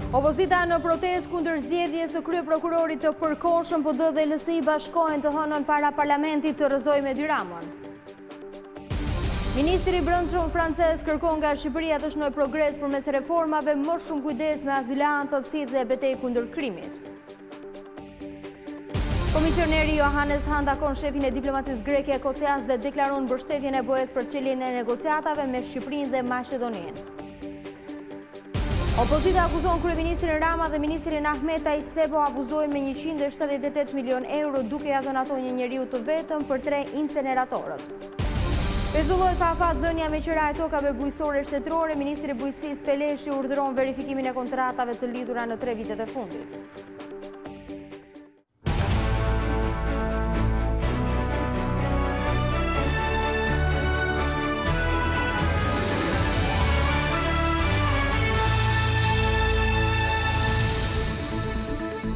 Opozita në protestë kundër zgjedhjes së kryeprokurorit të përkohshëm PD dhe LSI bashkohen të hënën para parlamentit të rrëzojë me Edi Ramën. Ministri i Brendshëm francez kërkon nga Shqipëria të shnojë progres përmes reformave, më shumë kujdes me azilantët si dhe betejë kundër krimit. Komisioneri Johannes Han takon shefin e diplomacisë greke Kocias dhe deklaron mbështetjen e BE-s për çeljen e negociatave me Shqipërinë dhe Maqedoninë. Opozita akuzon kryeministrin Rama dhe ministrin Ahmet se po abuzojnë me 178 milion euro duke ja dhënë ato një njeriu të vetëm për 3 inceneratorët. Pezullohet pa afat dhënia me qira e tokave bujqësore shtetërore, ministri i Bujqësisë Peleshi urdhëron verifikimin e kontratave të lidhura në 3 vitet e fundit.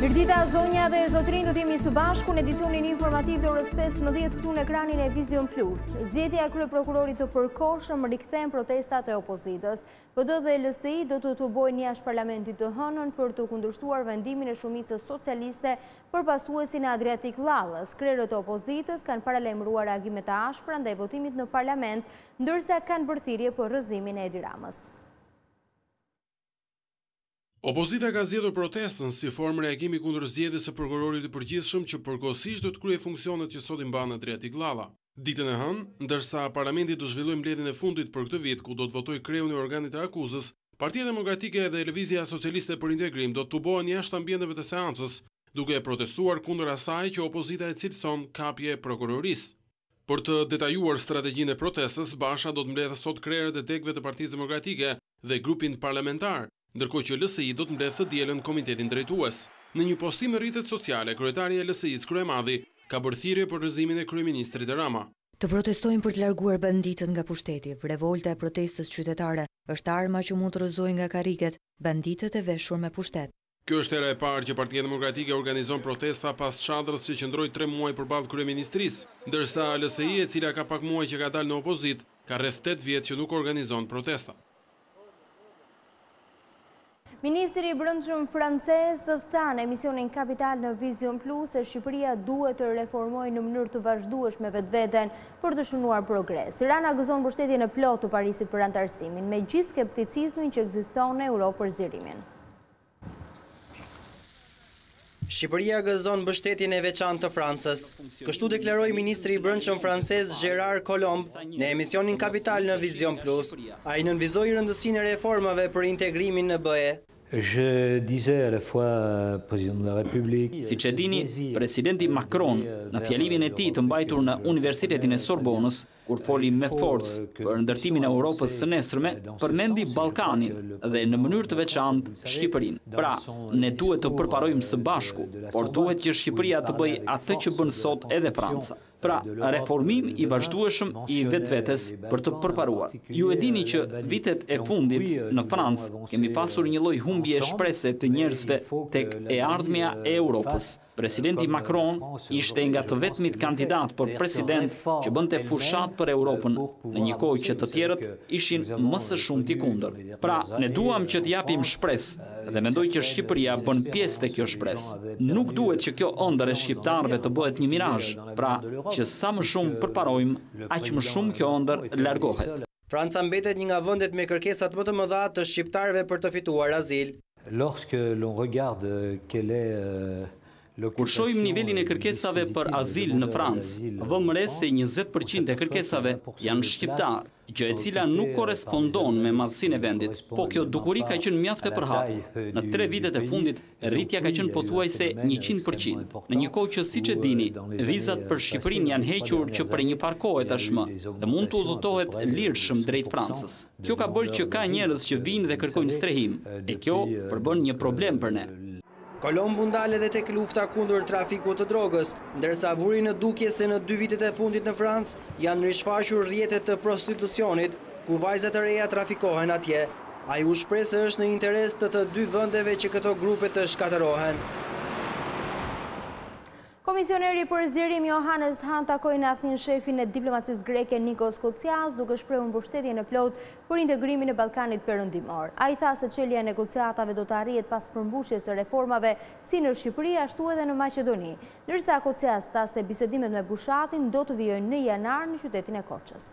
Mirdita, zonja dhe zotrin, do t'jemi së bashku në edicionin informativ të orës 15 këtu në ekranin e Vizion Plus. Zgjedhja e kryeprokurorit të përkohshëm rikthen protestat e opozitës. PD dhe LSI do të tubojnë jashtë parlamentit të hënën për të kundërshtuar vendimin e shumicës socialiste për pasuesin e Adriatik Llallës. Krerët e opozitës kanë paralajmëruar reagime të ashpra ndaj votimit në parlament, ndërsa kanë bërë thirrje për rrëzimin e Edi Ramës. Opozita ka zgjedhur protestën si formë reagimi kundër zgjedhjes së prokurorit të përgjithshëm që përkohësisht do të kryejë funksionet që sot i mban Adriatik Llalla. Ditën e hënë, ndërsa parlamenti do zhvillojë mbledhjen e fundit për këtë vit ku do të votojë kreun e organit të akuzës, Partia Demokratike dhe Lëvizja Socialiste për Integrim do të tubohen jashtë ambienteve të seancës, duke protestuar kundër asaj që opozita e cilëson kapje prokurorisë. Për të detajuar strategjinë e protestës, Basha do të mbledhë sot krerët e degëve të Partisë Demokratike dhe grupin parlamentar, ndërkohë që LSI do të mbledhë të dielën komitetin drejtues. Në një postim në rrjetet sociale, kryetari i LSI-s Kryemadhi ka bërë thirrje për rrëzimin e kryeministrit Rama. Të protestojnë për të larguar banditët nga pushteti. Revolta e protestës qytetare është arma që mund të rrëzojë nga karriget banditët e veshur me pushtet. Kjo është era e parë që Partia Demokratike organizon protesta pas çadrës që qëndroi 3 muaj përballë kryeministrisë, ndërsa LSI, e cila ka pak muaj që ka dalë në opozit, ka rreth 8 vjet që nuk organizon protesta. Ministri i Brendshëm francez tha në emisionin Kapital në Vizion Plus se Shqipëria duhet të reformojë në mënyrë të vazhdueshme vetveten për të shënuar progres. Tirana gëzon mbështetjen e plotë të Parisit për antarësimin, me gjithë skepticizmin që ekziston në Europë për zgjerimin. Shqipëria gëzon mbështetjen e veçantë të Francës. Kështu deklaroi ministri i Brendshëm francez Gérard Collomb në emisionin Kapital në Vizion Plus. Ai nënvizoi rëndësinë e reformave për integrimin në BE. Je disais à la fois président de la République. Siç e dini, presidenti Macron në fjalimin e tij të mbajtur në Universitetin e Sorbonës, kur foli me forcë për ndërtimin e Europës së nesërme, përmendi Ballkanin dhe në mënyrë të veçantë Shqipërinë. Pra, ne duhet të përparojmë së bashku, por duhet që Shqipëria të bëjë atë që bën sot edhe Franca. Pra, reformim i vazhdueshëm i vetvetes për të përparuar. Ju e dini që vitet e fundit në Francë kemi pasur një lloj humbje shprese të njerëzve tek e ardhmja e Europës. Presidenti Macron ishte nga të vetmit kandidat për president që bënte fushat për Europën, në një kohë që të tjerët ishin më së shumti kundër. Pra, ne duam që të japim shpresë dhe mendoj që Shqipëria bën pjesë të kjo shpresë. Nuk duhet që kjo ëndër e shqiptarëve të bëhet një mirazh, pra që sa më shumë përparojmë, aq më shumë kjo ëndër largohet. Franca mbetet një nga vendet me kërkesat më të mëdha të shqiptarëve për të fituar azil. Lorsque l'on regarde quelle est Kur shohim nivelin e kërkesave për azil në Francë, vëmë re se 20% e kërkesave janë shqiptar, gjë e cila nuk korespondon me madhësinë e vendit, po kjo dukuri ka qenë mjaft e përhapur. Në 3 vitet e fundit, rritja ka qenë pothuajse 100%. Në një kohë që siç e dini, vizat për Shqipërinë janë hequr që për një farë kohe tashmë dhe mund të udhëtohet lirshëm drejt Francës. Kjo ka bërë që ka njerëz që vinë dhe kërkojnë strehim, e kjo përbën një problem për ne. Collomb u ndal edhe tek lufta kundër trafikut të drogës, ndërsa vuri në dukje se në 2 vitet e fundit në Francë janë rishfaqur rrjetet të prostitucionit, ku vajzat e reja trafikohen atje. Ai u shpreh se është në interes të 2 vendeve që këto grupe të shkatërohen. Komisioneri për zgjerim Johannes Hahn takoi në Athinë shefin e diplomacisë greke Nikos Kocias, duke shprehur mbështetjen e plotë për integrimin e Ballkanit Perëndimor. Ai tha se çelja e negociatave do të arrihet pas përmbushjes së reformave si në Shqipëri ashtu edhe në Maqedoni, ndërsa Kocias tha se bisedimet me Bushatin do të vijojnë në janar në qytetin e Korçës.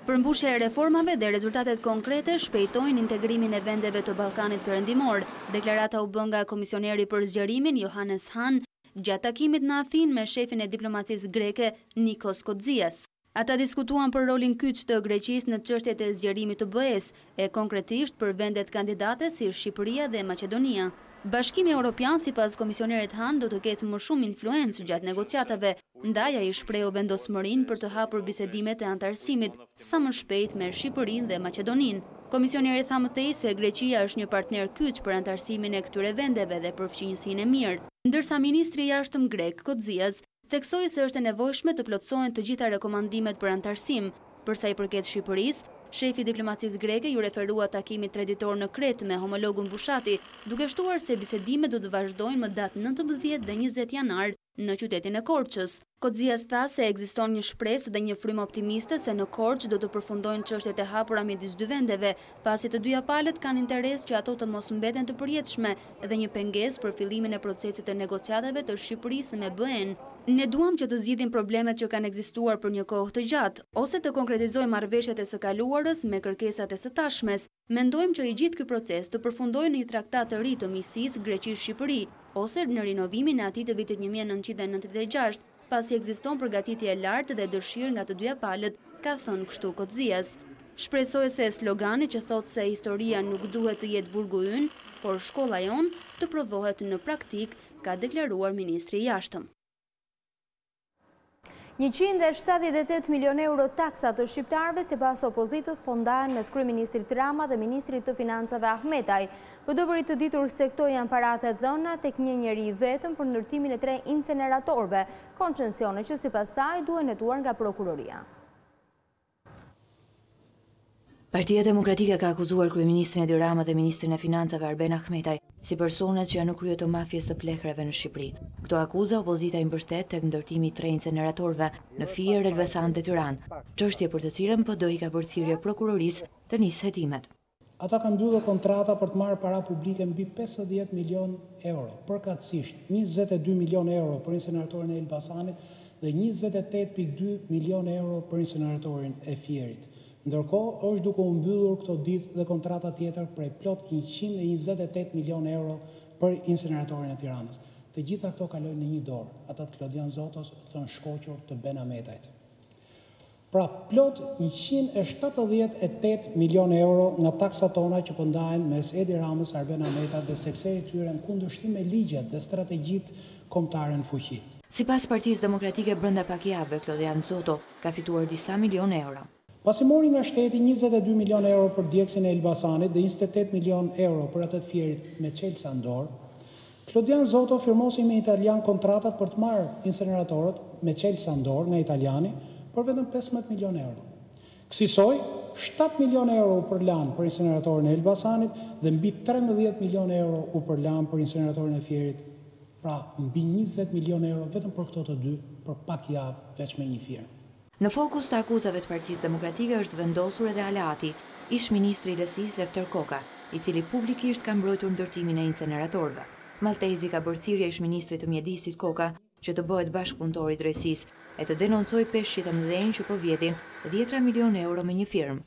Përmbushja e reformave dhe rezultatet konkrete shpejtojnë integrimin e vendeve të Ballkanit Perëndimor. Deklarata u bë nga komisioneri për zgjerimin Johannes Hahn gjatë takimit në Athinë me shefin e diplomacisë greke Nikos Kocias. Ata diskutuan për rolin kyç të Greqisë në çështjet e zgjerimit të BE-s, e konkretisht për vendet kandidate si Shqipëria dhe Maqedonia. Bashkimi Evropian, sipas komisionerit Hahn, do të ketë më shumë influencë gjatë negociatave, ndaj ai shprehu vendosmërinë për të hapur bisedimet e antarësimit sa më shpejt me Shqipërinë dhe Maqedoninë. Komisioneri tha mëtej se Greqia është një partner kyç për antarësimin e këtyre vendeve dhe përfqinjësinë e mirë, ndërsa ministri i jashtëm grek Kocias theksoi se është e nevojshme të plotësohen të gjitha rekomandimet për antarësim. Për sa i përket Shqipërisë, shefi diplomacisë greke ju referua takimit traditor në Kretë me homologun Bushati, duke shtuar se bisedimet do të vazhdojnë më datë 19 dhe 20 janar në qytetin e Korçës. Kocias tha se ekziston një shpresë dhe një frymë optimiste se në Korçë do të përfundojnë çështjet e hapura midis dy vendeve, pasi të dyja palët kanë interes që ato të mos mbeten të përjetshme dhe një pengesë për fillimin e procesit të negociatave të Shqipërisë me BE-n. Ne duam që të zgjidhim problemet që kanë ekzistuar për një kohë të gjatë, ose të konkretizojmë marrëveshjet e së kaluarës me kërkesat e së tashmes. Mendojmë që i gjithë ky proces të përfundojë në një traktat të ri të miqësisë Greqi-Shqipëri, ose në rinovimin e atij të vitit 1996, pasi ekziston përgatitje e lartë dhe dëshirë nga të dyja palët, ka thënë kështu Kocias. Shpresoj se slogani që thotë se historia nuk duhet të jetë burgu ynë, por shkolla jon, të provohet në praktik, ka deklaruar ministri i jashtëm. 178 milion euro taksa të shqiptarëve sipas opozitës po ndahen mes kryeministrit Rama dhe ministrit të financave Ahmetaj. Po do bëri të ditur se këto janë paratë dhëna tek një njeri vetëm për ndërtimin e 3 inceneratorëve, koncesione që sipas saj duhen hetuar nga prokuroria. Partia Demokratike ka akuzuar kryeministrin Edi Rama dhe ministrin e financave Arben Ahmetaj si personat që janë në krye të mafjes së plehrave në Shqipëri. Këto akuza opozita i mbështet tek ndërtimi i 3 inceneratorëve në Fier, Elbasan dhe Tiranë, çështje për të cilën PD i ka bërë thirrje prokurorisë të nisë hetimet. Ata kanë mbyllur kontrata për të marrë para publike mbi 50 milion euro, përkatësisht 22 milion euro për inceneratorin e Elbasanit dhe 28.2 milion euro për inceneratorin e Fierit. Ndërkohë, është duke u mbyllur këto ditë dhe kontrata tjetër për plot 128 milion euro për inceneratorin e Tiranës. Të gjitha këto kalojnë në një dorë, ata të Klodian Zotos thënë shkoqur të Ben Ahmetajt. Pra, plot 178 milion euro nga taksat tona që po ndahen mes Edi Ramës, Arben Ahmetajt dhe sekserit tyre në kundërshtim me ligjet dhe strategjitë kombëtare në fuqi. Sipas Partisë Demokratike, brenda pak javëve Klodian Zoto ka fituar disa milion euro. Pasi mori nga shteti 22 milion euro për djegësin e Elbasanit dhe 28 milion euro për atë të Fierit me Chelsea Andor, Klodian Zoto firmosi me italian kontratat për të marrë inceneratorët me Chelsea Andor nga italiani për vetëm 15 milion euro. Kësaj 7 milion euro u përlan për inceneratorin e Elbasanit dhe mbi 13 milion euro u përlan për inceneratorin e Fierit. Pra, mbi 20 milion euro vetëm për këto të dy për pak javë veç me një firmë. Në fokus të akuzave të Partisë Demokratike është vendosur edhe Alati, ish ministri i Lësisë Lefter Koka, i cili publikisht ka mbrojtur ndërtimin e inceneratorëve. Maltezi ka bërë thirrje ish ministrit të mjedisit Koka që të bëhet bashkëpunëtor i drejtësisë e të denoncojë peshqit të mëdhenj që po vjedhin 10 milion euro me një firmë.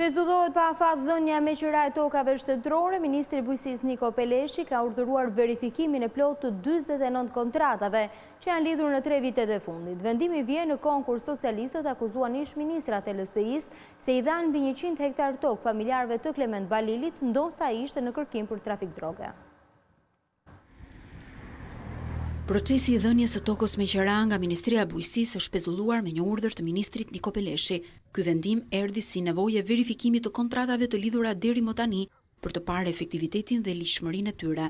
Pezullohet pa afat dhënia me qira e tokave shtetërore, ministri i Bujqësisë Niko Peleshi ka urdhëruar verifikimin e plotë të 49 kontratave që janë lidhur në 3 vitet e fundit. Vendimi vjen në kohën kur socialistët akuzuan ish ministrat e LSI-së se i dhanë mbi 100 hektar tokë familjarëve të Klement Balilit, ndosa ishte në kërkim për trafik droge. Procesi i dhënies së tokës me qira nga Ministria e Bujqësisë është pezulluar me një urdhër të ministrit Niko Peleshi. Ky vendim erdhi si nevojë e verifikimit të kontratave të lidhura deri më tani për të parë efektivitetin dhe ligjshmërinë e tyre.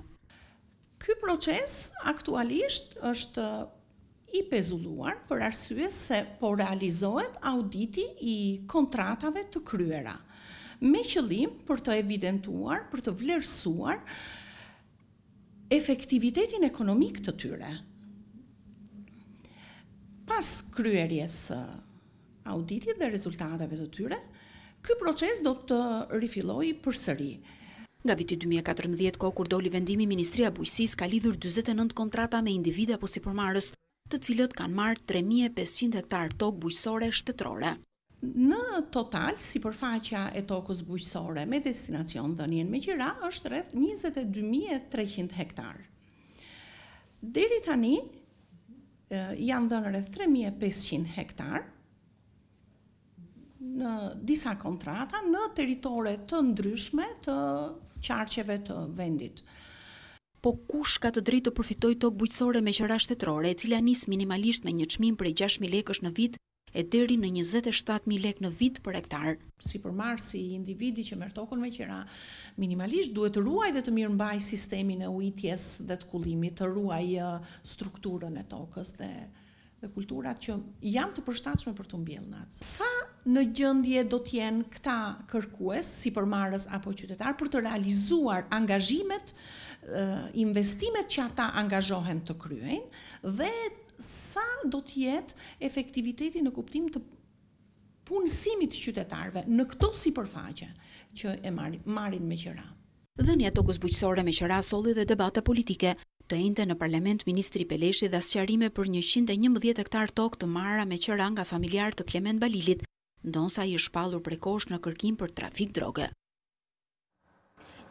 Ky proces aktualisht është i pezulluar për arsye se po realizohet auditi i kontratave të kryera, me qëllim për të evidentuar, për të vlerësuar efektivitetin ekonomik të tyre. Pas kryerjes auditit dhe rezultateve të tyre, ky proces do të rifillojë përsëri. Nga viti 2014, kohë kur doli vendimi, Ministria e Bujqësisë ka lidhur 49 kontrata me individe apo sipërmarrës, të cilët kanë marrë 3500 hektar tokë bujqësore shtetërore. Në total, sipërfaqja e tokës bujqësore me destinacion dhënien me qira është rreth 22300 hektar. Deri tani janë dhënë rreth 3500 hektar në disa kontrata në teritore të ndryshme të qarqeve të vendit. Po kush ka të drejtë të përfitojë tokë bujqësore me qira shtetërore, e cila nis minimalisht me një çmim prej 6.000 lekësh në vit e deri në 27.000 lekë në vit për hektar. Sipërmarrësi i individi që merr tokën me qira minimalisht duhet të ruaj dhe të mirëmbaj sistemin e ujitjes dhe të kullimit, të ruaj strukturën e tokës dhe kulturat që janë të përshtatshme për të mbjellë natë. Sa në gjendje do të jenë këta kërkues, sipërmarrës apo qytetar, për të realizuar angazhimet, investimet që ata angazhohen të kryejnë dhe sa do të jetë efektiviteti në kuptim të punësimit të qytetarëve në këto sipërfaqe që e marrin me qira. Dhënia e tokës bujqësore me qira solli dhe debate politike. Të njëjtën në parlament, ministri Peleshi dha sqarime për 111 hektar tokë të marra me qira nga familjar të Klement Balilit, ndonsa i shpallur prekosh në kërkim për trafik droge.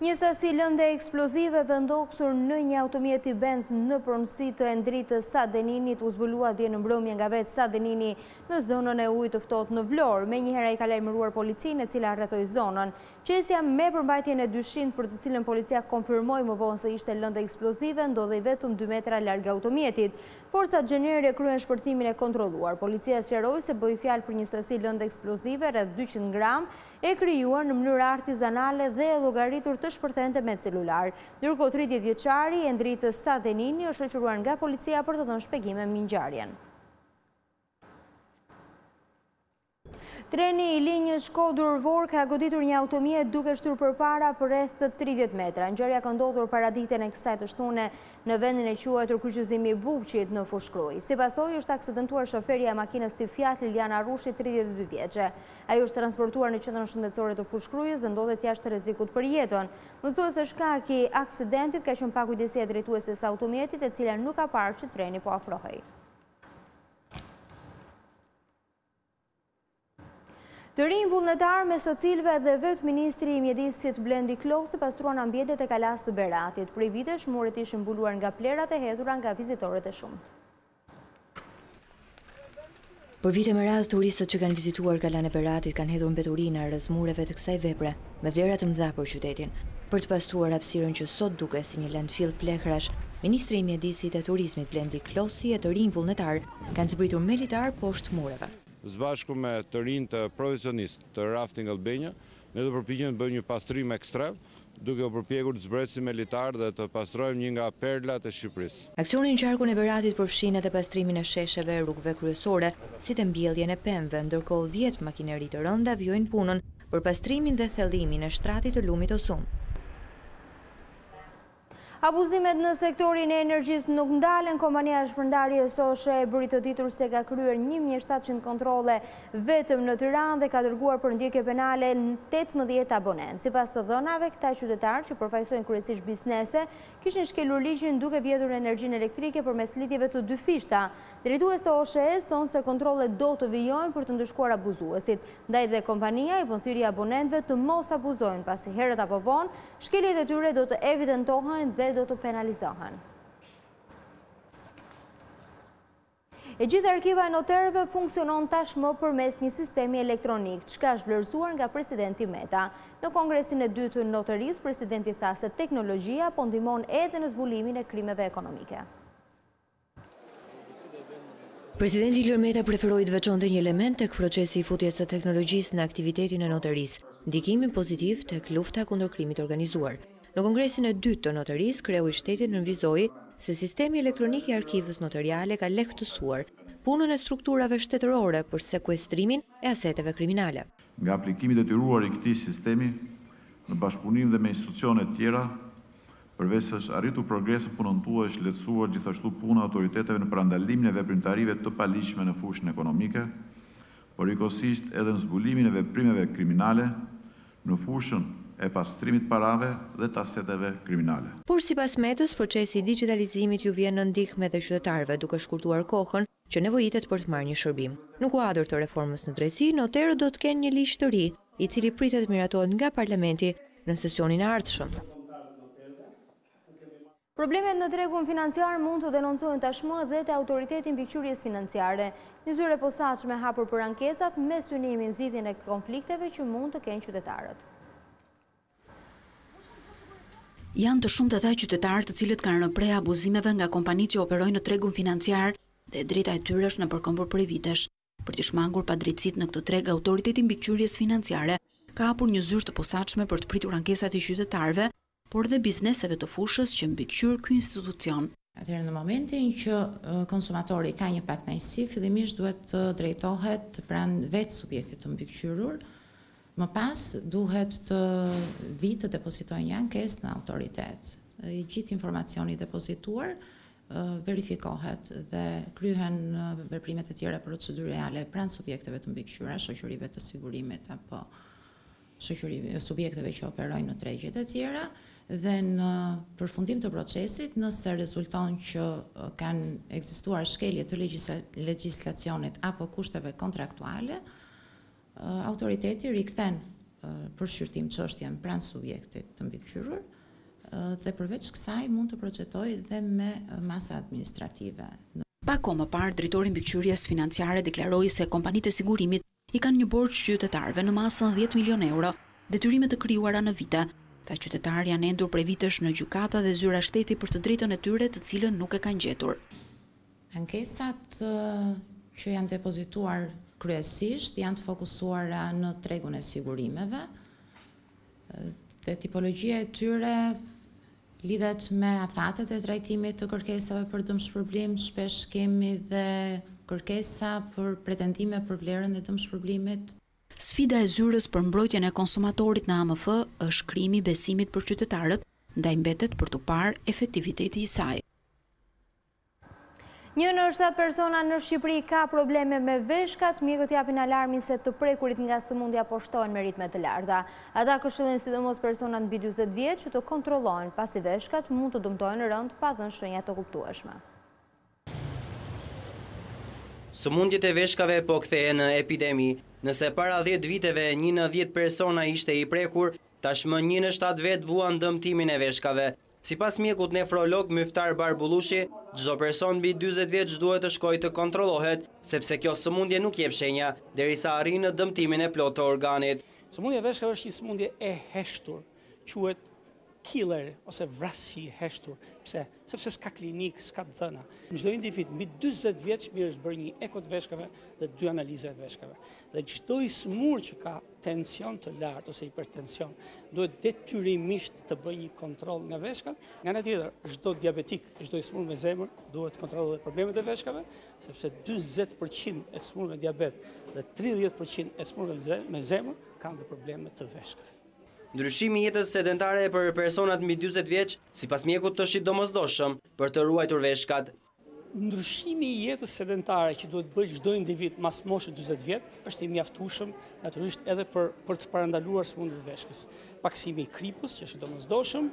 Një sasi lënde eksplozive vendosur në një automjeti Benz në pronësi të Endritës Sadeninit u zbulua dje në mbrëmje nga vetë Sadenini në zonën e ujit të ftohtë në Vlorë. Menjëherë ai ka lajmëruar policinë e cila rrethoi zonën. Qesja me përmbajtjen e dyshimit për të cilën policia konfirmoi më vonë se ishte lëndë eksplozive ndodhej vetëm 2 metra larg automjetit. Forcat gjenerore kryen shpërtimin e kontrolluar. Policia sqaroi se bëi fjalë për një sasi lëndë eksplozive rreth 200 gram e krijuar në mënyrë artizanale dhe e llogaritur të shpërthente me celular. Ndërkohë 30 vjeçari i Endritës Sadenini është shoqëruar nga policia për të dhënë shpjegime mbi ngjarjen. Treni i linjës Shkodër-Vor ka goditur një automjet duke shtyr përpara për rreth 30 metra. Ngjarja ka ndodhur paraditën e kësaj të shtune në vendin e quajtur kryqëzimi Bubqit në Fushkruj. Si pasojë është aksidentuar shoferja e makinës Tifjat Liliana Rushi, 32 vjeçe. Ai është transportuar në qendrën shëndetësore të Fushkrujës dhe ndodhet jashtë rrezikut për jetën. Mësohet se shkaki i aksidentit ka qenë pakujdesia e drejtueses së automjetit, e cila nuk ka parë që treni po afrohej. Të rinj vullnetar me së cilëve dhe vetë ministri i mjedisit Blendi Klosi pastruan ambientet e Kalas së Beratit. Prej vitesh muret ishin mbuluar nga plerat e hedhura nga vizitorët e shumt. Për vite me radhë, turistët që kanë vizituar Kalan e Beratit kanë hedhur mbeturina rreth mureve të kësaj vepre me vlera të mëdha për qytetin. Për të pastruar hapësirën që sot duket si një landfill plekrash, ministri i mjedisit dhe turizmit Blendi Klosi e të rinj vullnetar kanë zbritur militar poshtë mureve. Zbashku me të rinj të profesionistë të Rafting Albania, ne do përpiqemi të bëjmë një pastrim ekstrem, duke u përpjekur të zbresim militar dhe të pastrojmë një nga perlat e Shqipërisë. Aksioni në qarkun e Beratit përfshin edhe pastrimin e shesheve e rrugëve kryesore, si të mbjelljen e pemëve, ndërkohë 10 makineri të rënda vjojnë punën për pastrimin dhe thellimin e shtratit të lumit Osum. Abuzimet në sektorin e energjisë nuk ndalen. Kompania Shpërndarje Soshe e bëri të ditur se ka kryer 1700 kontrolle vetëm në Tiranë dhe ka dërguar për ndjekje penale 18 abonentë. Sipas të dhënave, këta qytetarë që përfaqësojnë kryesisht biznese kishin shkelur ligjin duke vjedhur energjinë elektrike përmes lidhjeve të dy fishta. Drejtues të OSHE-s thonë se kontrollet do të vijojnë për të ndëshkuar abuzuesit. Ndaj dhe kompania i bën thirrje abonentëve të mos abuzojnë, pasi herët apo vonë shkeljet e tyre do të evidentohen dhe do të penalizohen. E gjithë arkiva e noterëve funksionon tashmë përmes një sistemi elektronik, çka është vlerësuar nga presidenti Meta. Në kongresin e dytë të noterisë, presidenti tha se teknologjia po ndihmon edhe në zbulimin e krimeve ekonomike. Presidenti Ilir Meta preferoi të veçonte një element tek procesi i futjes së teknologjisë në aktivitetin e noterisë, ndikimin pozitiv tek lufta kundër krimit organizuar. Në kongresin e dytë të noterisë, kreu i shtetit nënvizoi se sistemi elektronik i arkivës notariale ka lehtësuar punën e strukturave shtetërore për sekuestrimin e aseteve kriminale. Nga aplikimi detyruar i këtij sistemi në bashkëpunim dhe me institucione tjera, Përveç se është arritur progrese punontues, është lehtësuar gjithashtu puna autoriteteve në parandalimin e veprimtarive të paligjshme në fushën ekonomike, por njëkohësisht edhe në zbulimin e veprimeve kriminale në fushën e pastrimit parave dhe taseteve kriminale. Por sipas Metës, procesi i digitalizimit ju vjen në ndihmë edhe qytetarëve, duke shkurtuar kohën që nevojitet për të marrë një shërbim. Në kuadër të reformës në drejtësi, noterët do të kenë një ligj të ri, i cili pritet miratohet nga Parlamenti në sesionin e ardhshëm. Problemet në tregun financiar mund të denoncojnë tashmë dhe te autoriteti mbikëqyrjes financiare. Një zyre e posaçme hapur për ankesat me synimin zgjidhjen e konflikteve që mund të kenë qytetarët. Janë të shumtë ata qytetarë të cilët kanë rënë pre abuzimeve nga kompanitë që operojnë në tregun financiar dhe drejta e tyre është në përkombur prej vitesh. Për të shmangur padrejtësitë në këtë treg, autoriteti mbikëqyrjes financiare ka hapur një zyrë të posaçme për të pritur ankesat e qytetarëve, por dhe bizneseve të fushës që mbikëqyr ky institucion. Atëherë në momentin që konsumatori ka një pakënaqësi, fillimisht duhet të drejtohet pranë vetë subjektit të mbikëqyrur. Më pas duhet të vi të depozitojë një ankesë në autoritet. I gjithë informacioni depozituar verifikohet dhe kryhen veprimet e tjera procedurale pranë subjekteve të mbikëqyra, shoqërive të sigurimit apo subjekteve që operojnë në tregjet e tjera, dhe në përfundim të procesit, nëse rezulton që kanë ekzistuar shkelje të legjislacionit apo kushteve kontraktuale, autoriteti rikthen për shqyrtim çështjen pranë subjektit të mbikëqyrur dhe përveç kësaj mund të procetojë dhe me masa administrative. Pak kohë më parë, drejtori i mbikëqyrjes financiare deklaroi se kompanitë e sigurimit i kanë një borxh qytetarëve në masën 10 milion euro, detyrime të krijuara në vite. Ta qytetarë janë endur prej vitesh në gjykata dhe zyra shteti për të drejtën e tyre, të cilën nuk e kanë gjetur. Ankesat që janë depozituar kryesisht janë të fokusuara në tregun e sigurimeve dhe tipologjia e tyre lidhet me afatet e trajtimit të kërkesave për dëmshpërblim. Shpesh kemi dhe kërkesa për pretendime për vlerën e dëmshpërblimit. Sfida e zyrës për mbrojtjen e konsumatorit në AMF është krimi i besimit për qytetarët, ndaj mbetet për të parë efektiviteti i saj. Një në 7 persona në Shqipëri ka probleme me veshkat, mjekët japin alarmin se të prekurit nga sëmundja poshtojnë me ritme të larta. Ata këshillojnë sidomos personat mbi 40 vjeç që të kontrollojnë, pasi veshkat mund të dëmtojnë rënd pa dhënë shenja të kuptueshme. Sëmundjet e veshkave po kthehen në epidemi. Nëse para 10 viteve 1 në 10 persona ishte i prekur, tashmë 1 në 7 vet vuan dëmtimin e veshkave. Sipas mjekut nefrolog Myftar Barbullushi, çdo person mbi 40 vjeç duhet të shkojë të kontrollohet, sepse kjo sëmundje nuk jep shenja derisa arrin në dëmtimin e plotë të organit. Sëmundja e veshkave është një sëmundje e heshtur, quhet killer ose vrasësi e heshtur. Pse? Sepse s'ka klinik, s'ka dhëna. Çdo individ mbi 40 vjeç mirë është bërë një eko të veshkave dhe 2 analiza të veshkave. Dhe çdo i smur që ka tension të lartë ose hipertension duhet detyrimisht të bëjë një kontroll nga veshkat. Nga ana tjetër, çdo diabetik, çdo i smur me zemër duhet të kontrollohet problemet e veshkave, sepse 40% e smur me diabet dhe 30% e smur me zemër kanë dhe probleme të veshkave. Ndryshimi i jetës sedentare për personat mbi 40 vjeç, sipas mjekut është i domosdoshëm për të ruajtur veshkat. Ndryshimi i jetës sedentare që duhet bëjë çdo individ mas moshës 40 vjet është i mjaftueshëm natyrisht edhe për të parandaluar sëmundjen e veshkës. Paksimi i kripës që është i domosdoshëm,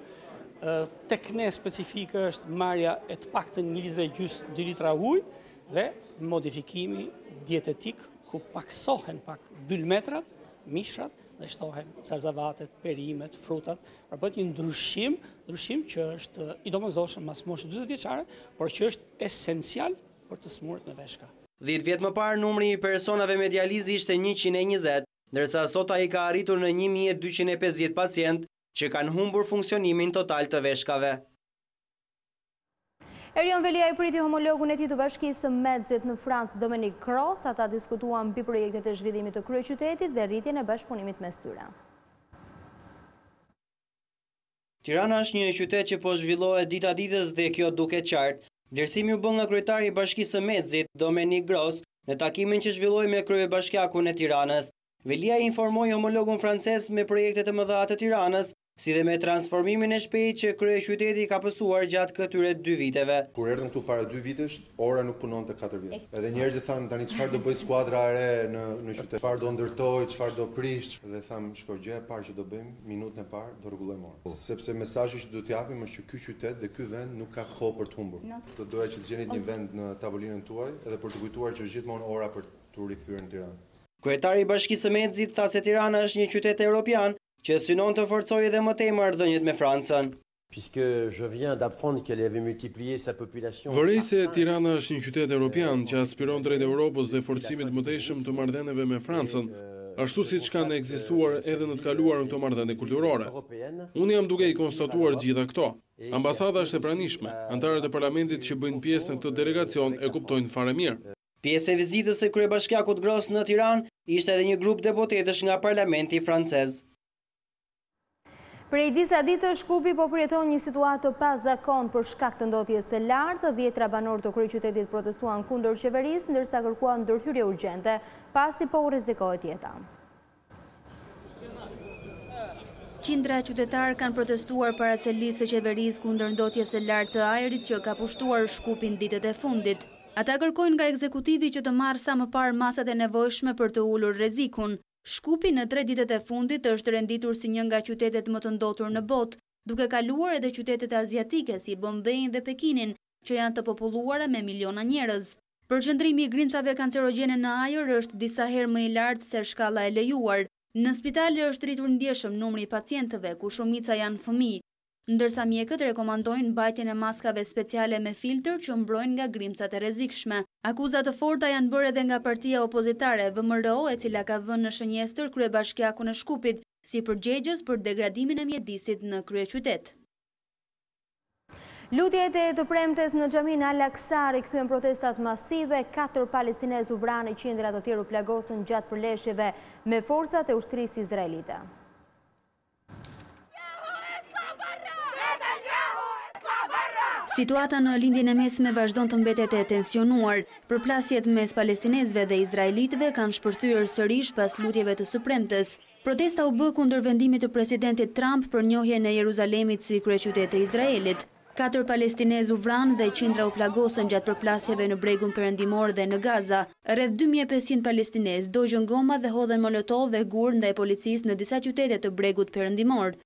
tek ne specifike është marrja e të paktën 1,5 litër 2 litra ujë dhe modifikimi dietetik ku paksohen pak byllmetrat, mishrat dhe shtohen zarzavatet, perimet, frutat, pra bëhet një ndryshim që është i domosdoshëm mas moshës 40 vjeçare, por që është esencial për të smurit me veshka. 10 vjet më parë numri i personave me dializë ishte 120, ndërsa sot ai ka arritur në 1250 pacient që kanë humbur funksionimin total të veshkave. Erion Velia i priti homologun e tij të bashkisë së Medzit në Francë, Dominic Cross. Ata diskutuan mbi projektet e zhvillimit të kryeqytetit dhe rritjen e bashkëpunimit mes tyre. Tirana është një qytet që po zhvillohet dita ditës dhe kjo duket qartë. Vlerësimi u bë nga kryetari i bashkisë së Medzit, Dominic Cross, në takimin që zhvilloi me kryebashkiakun e Tiranës. Velia i informoi homologun francez me projektet e mëdha të Tiranës si dhe me transformimin e shpejtë që kryeqyteti ka pësuar gjatë këtyre 2 viteve. Kur erdhëm këtu para 2 vitesh, ora nuk punonte 4 vjet. Edhe njerëzit thanë tani çfarë do bëjë skuadra e re në qytet, çfarë do ndërtojë, çfarë do prish, dhe tham shkoj gjë e parë që do bëjmë, minutën e parë do rregullojmë orën. Sepse mesazhi që do t'ju japim është që ky qytet dhe ky vend nuk ka kohë për të humbur. Do doja që të gjenit një vend në tavolinën tuaj edhe për të kujtuar që është gjithmonë ora për të rikthyer në Tiranë. Kryetari i Bashkisë së Medzit tha se Tirana është një qytet evropian që synon të forcojë edhe më tej marrëdhëniet me Francën. Vërej se Tirana është një qytet evropian që aspiron drejt Europës dhe forcimit më tejshëm të marrëdhënieve me Francën, ashtu siç kanë ekzistuar edhe në të kaluarën këto marrëdhënie kulturore. Unë jam duke i konstatuar gjitha këto. Ambasada është e pranishme. Antarët e parlamentit që bëjnë pjesë në këtë delegacion e kuptojnë fare mirë. Pjesë e vizitës së kryebashkiakut Gros në Tiranë ishte edhe një grup deputetësh nga parlamenti francez. Prej disa ditë, Shkupi po përjeton një situatë të pazakon për shkak të ndotjes së lartë. 10 banorë të kryeqytetit protestuan kundër qeverisë, ndërsa kërkuan ndërhyrje urgjente, pasi po u rrezikohet jeta. Qindra qytetarë kanë protestuar para selisë së qeverisë kundër ndotjes së lartë të ajrit që ka pushtuar Shkupin ditët e fundit. Ata kërkojnë nga ekzekutivi që të marrë sa më parë masat e nevojshme për të ulur rrezikun. Shkupi në 3 ditët e fundit është renditur si një nga qytetet më të ndotur në botë, duke kaluar edhe qytetet aziatike si Bombein dhe Pekinin, që janë të populluara me miliona njerëz. Përqendrimi i grimcave kancerogjene në ajër është disa herë më i lartë se shkalla e lejuar. Në spitale është rritur ndjeshëm numri i pacientëve, ku shumica janë fëmijë, ndërsa mjekët rekomandojnë mbajtjen e maskave speciale me filtr që mbrojnë nga grimcat e rrezikshme. Akuzat të forta janë bërë edhe nga partia opozitare VMRO, e cila ka vënë në shënjestër kryebashkiakun e Shkupit si përgjegjës për degradimin e mjedisit në kryeqytet. Lutjet e të premtes në xhamin Al-Aqsa rikthyen protestat masive. 4 palestinezë u vranë, qindra të tjerë u plagosën gjatë përleshjeve me forcat e ushtrisë izraelite. Situata në lindjen e mesme vazhdon të mbetet e tensionuar. Përplasjet mes palestinezëve dhe izraelitëve kanë shpërthyer sërish pas lutjeve të së premtes. Protesta u bë kundër vendimit të presidentit Trump për njohjen e Jeruzalemit si kryeqytet e Izraelit. 4 palestinezë u vranë dhe qindra u plagosën gjatë përplasjeve në bregun perëndimor dhe në Gaza. Rreth 2500 palestinezë dogjën goma dhe hodhen molotov dhe gur ndaj policisë në disa qytete të bregut perëndimor.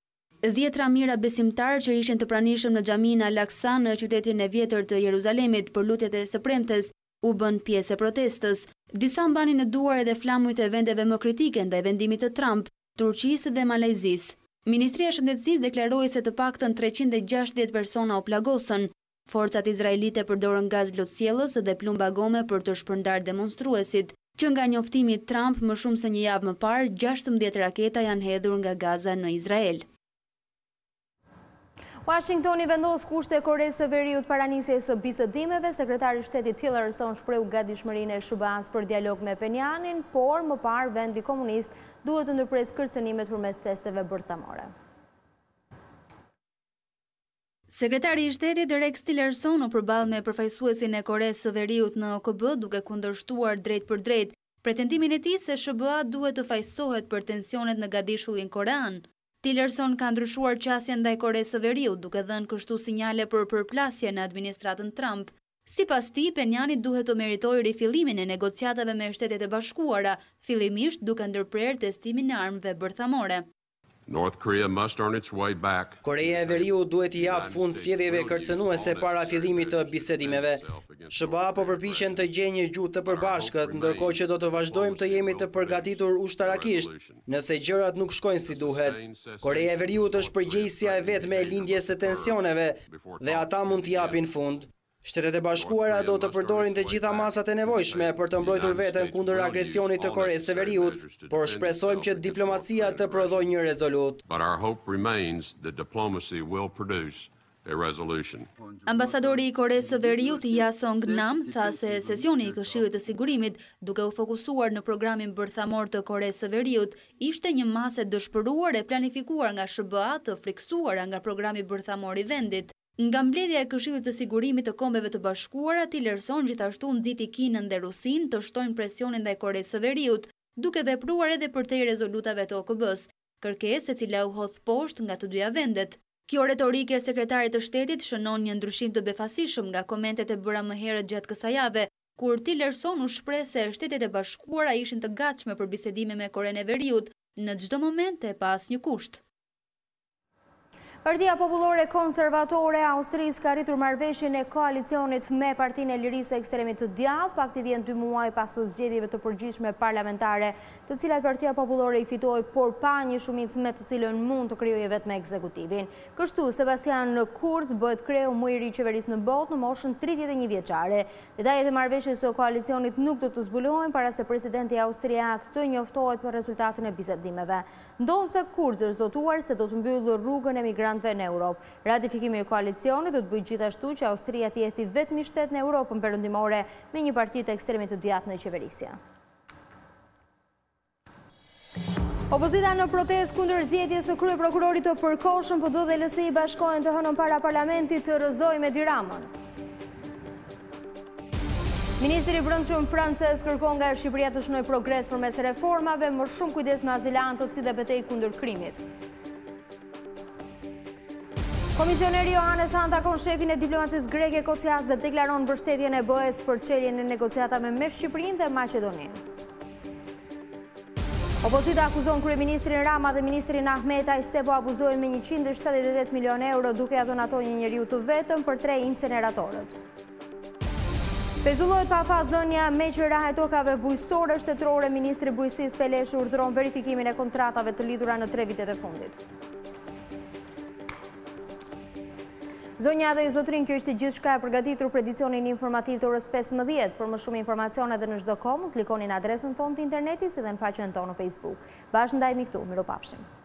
10 mira besimtarë që ishin të pranishëm në xhamin Al-Aqsa në qytetin e vjetër të Jeruzalemit për lutjet e së premtes u bën pjesë e protestës. Disa mbanin në duar edhe flamujt e vendeve më kritike ndaj vendimit të Trump, Turqisë dhe Malajzisë. Ministria e Shëndetësisë deklaroi se të paktën 360 persona u plagosën. Forcat izraelite përdorën gaz lotësjellës dhe plumba gome për të shpërndarë demonstruesit, që nga njoftimi i Trump më shumë se një javë më parë, 16 raketa janë hedhur nga Gaza në Izrael. Washingtoni vendos kushte e Koresë së Veriut para nisjes së bisedimeve. Sekretari i Shtetit Tillerson shprehu gatishmërinë e SBA-s për dialog me Penjanin, por më parë vendi komunist duhet të ndërpresë kërcënimet përmes testeve bërthamore. Sekretari i Shtetit Rex Tillerson u përball me përfaqësuesin e Koresë së Veriut në OKB duke kundërshtuar drejt për drejt pretendimin e tij se SBA duhet të fajsohet për tensionet në gatishkullin korean. Tillerson ka ndryshuar qasjen ndaj Koresë së Veriut, duke dhënë kështu sinjale për përplasje në administratën Trump. Sipas tij, Penjani duhet të meritojë rifillimin e negociatave me Shtetet e Bashkuara, fillimisht duke ndërprerë testimin e armëve bërthamore. Koreja e Veriut duhet i jap fund sjelljeve kërcënuese para fillimit të bisedimeve. SBA po përpiqen të gjejë një gjuhë të përbashkët, ndërkohë që do të vazhdojmë të jemi të përgatitur ushtarakisht nëse gjërat nuk shkojnë si duhet. Koreja e Veriut është përgjegjësia e vetme e lindjes së tensioneve dhe ata mund t'i japin fund. Shtetet e Bashkuara do të përdorin të gjitha masat e nevojshme për të mbrojtur veten kundër agresionit të Koresë së Veriut, por shpresojmë që diplomacia të prodhojë një rezolut. Ambasadori i Koresë së Veriut, Yasong Nam, tha se sesioni i Këshillit të Sigurimit, duke u fokusuar në programin bërthamor të Koresë së Veriut, ishte një masë e dëshpëruar e planifikuar nga SBA të friksuara nga programi bërthamor i vendit. Nga mbledhja e Këshillit të Sigurimit të Kombeve të Bashkuara, Tillerson gjithashtu nxiti Kinën dhe Rusinë të shtojnë presionin ndaj Koresë së Veriut, duke vepruar edhe përtej rezolutave të OKB-s. kërkesë e cila u hodh poshtë nga të dyja vendet. Kjo retorike e sekretarit të shtetit shënon një ndryshim të befasishëm nga komentet e bëra më herët gjatë kësaj jave, kur Tillerson u shpreh se Shtetet e Bashkuara ishin të gatshme për bisedime me Korenë e Veriut në çdo moment e pa asnjë kusht. Partia Popullore Konservatore e Austrisë ka arritur marrëveshjen e koalicionit me Partinë e Lirisë së Ekstremit të Djathtë, pakti vjen 2 muaj pas zgjedhjeve të përgjithshme parlamentare, të cilat Partia Popullore i fitoi, por pa një shumicë me të cilën mund të krijojë vetëm ekzekutivin. Kështu, Sebastian Kurz bëhet kreu më i ri i qeverisë në botë në moshën 31 vjeçare. Detajet e marrëveshjes së koalicionit nuk do të zbulohen para se presidenti austriak të njoftohet për rezultatin e bisedimeve. Ndonse Kurz është zotuar se do të mbyllë rrugën e migrantëve në Europë. Ratifikimi i koalicionit do të bëjë gjithashtu që Austria të jetë vetmi shtet në Europën perëndimore me një parti të ekstremit të djathtë në qeverisje. Opozita në protestë kundër zgjedhjes së kryeprokurorit të përkohshëm, PD dhe LSI bashkohen të hënën para parlamentit të rrëzojë me Tiranën. Ministri i Brendshëm francez kërkon nga Shqipëria të shënojë progres përmes reformave, më shumë kujdes me azilantët si dhe betejë kundër krimit. Komisioneri Johannes Hahn takon shefin e diplomacisë greke Kocias dhe deklaron mbështetjen e BE-s për çeljen e negociatave me Shqipërinë dhe Maqedoninë. Opozita akuzon kryeministrin Rama dhe ministrin Ahmetaj se po abuzojnë me 178 milion euro duke ia dhënë ato një njeriu të vetëm për 3 inceneratorët. Pezullohet pa fat dhënia me qirahet tokave bujqësore shtetërore. Ministri i Bujqësisë Peleshi urdhëron verifikimin e kontratave të lidhura në 3 vitet e fundit. Zonja dhe zotrin, kjo ishte gjithçka e përgatitur për edicionin informativ të orës 15. Për më shumë informacione dhe në çdo kohë, klikoni në adresën tonë të internetit si dhe në faqen tonë në Facebook. Bashkë ndajmë këtu, miropafshim.